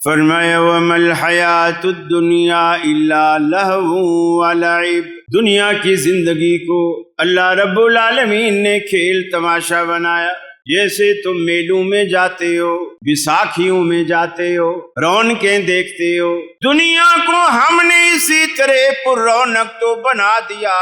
فرمایا وَمَا الْحَيَاةُ الدُّنْيَا إِلَّا لَهْوٌ وَلَعِبٌ، دنیا کی زندگی کو اللہ رب العالمین نے کھیل تماشا بنایا۔ جیسے تم میلوں میں جاتے ہو، بیساکھیوں میں جاتے ہو، رونقیں دیکھتے ہو، دنیا کو ہم نے اسی طرح پر رونق تو بنا دیا،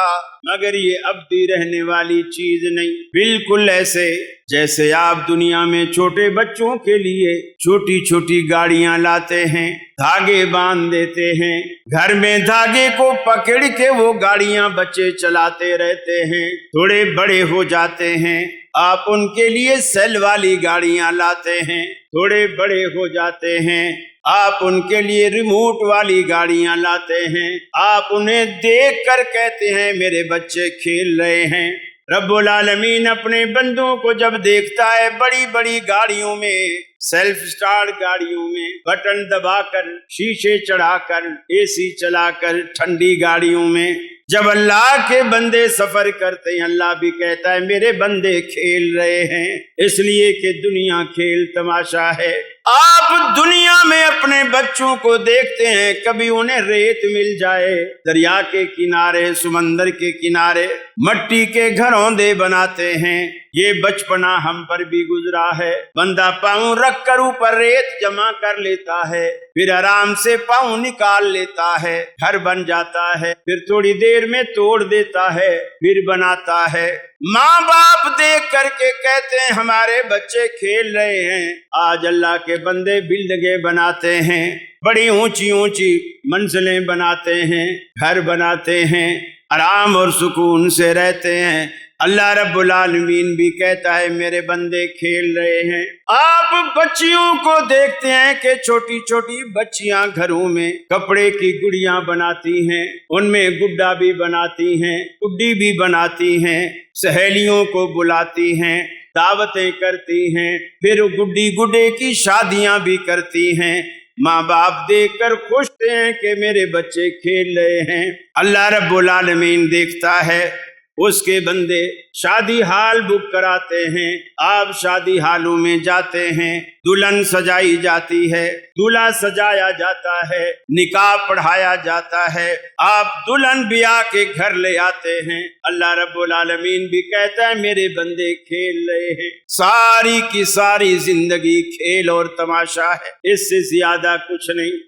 مگر یہ ابدی رہنے والی چیز نہیں۔ بالکل ایسے جیسے آپ دنیا میں چھوٹے بچوں کے لیے چھوٹی چھوٹی گاڑیاں لاتے ہیں، دھاگے باندھ دیتے ہیں، گھر میں دھاگے کو پکڑ کے وہ گاڑیاں بچے چلاتے رہتے ہیں، تھوڑے بڑے ہو جاتے ہیں، آپ ان کے لیے سیل والی گاڑیاں لاتے ہیں، تھوڑے بڑے ہو جاتے ہیں، آپ ان کے لیے ریموٹ والی گاڑیاں لاتے ہیں، آپ انہیں دیکھ کر کہتے ہیں میرے بچے کھیل رہے ہیں۔ رب العالمین اپنے بندوں کو جب دیکھتا ہے بڑی بڑی گاڑیوں میں، سیلف سٹارٹ گاڑیوں میں بٹن دبا کر، شیشے چڑھا کر، اے سی چلا کر، ٹھنڈی گاڑیوں میں جب اللہ کے بندے سفر کرتے ہیں، اللہ بھی کہتا ہے میرے بندے کھیل رہے ہیں، اس لیے کہ دنیا کھیل تماشا ہے۔ آپ دنیا میں اپنے بچوں کو دیکھتے ہیں، کبھی انہیں ریت مل جائے، دریا کے کنارے، سمندر کے کنارے مٹی کے گھروں دے بناتے ہیں۔ یہ بچپنا ہم پر بھی گزرا ہے، بندہ پاؤں رکھ کر اوپر ریت جمع کر لیتا ہے، پھر آرام سے پاؤں نکال لیتا ہے، گھر بن جاتا ہے، پھر تھوڑی دیر میں توڑ دیتا ہے، پھر بناتا ہے۔ ماں باپ دیکھ کر کے کہتے ہیں ہمارے بچے کھیل رہے ہیں۔ آج اللہ کے بندے بلڈنگیں بناتے ہیں، بڑی اونچی اونچی منزلیں بناتے ہیں، گھر بناتے ہیں، آرام اور سکون سے رہتے ہیں۔ اللہ رب العالمین بھی کہتا ہے میرے بندے کھیل رہے ہیں۔ آپ بچیوں کو دیکھتے ہیں کہ چھوٹی چھوٹی بچیاں گھروں میں کپڑے کی گڑیاں بناتی ہیں، ان میں گڈا بھی بناتی ہیں، گڈی بھی بناتی ہیں، سہیلیوں کو بلاتی ہیں، دعوتیں کرتی ہیں، پھر گڈی گڈے کی شادیاں بھی کرتی ہیں۔ ماں باپ دیکھ کر خوش ہیں کہ میرے بچے کھیل رہے ہیں۔ اللہ رب العالمین دیکھتا ہے اس کے بندے شادی ہال بک کراتے ہیں، آپ شادی ہالوں میں جاتے ہیں، دلہن سجائی جاتی ہے، دولہا سجایا جاتا ہے، نکاح پڑھایا جاتا ہے، آپ دلہن بیاہ کے گھر لے آتے ہیں۔ اللہ رب العالمین بھی کہتا ہے میرے بندے کھیل رہے ہیں۔ ساری کی ساری زندگی کھیل اور تماشا ہے، اس سے زیادہ کچھ نہیں۔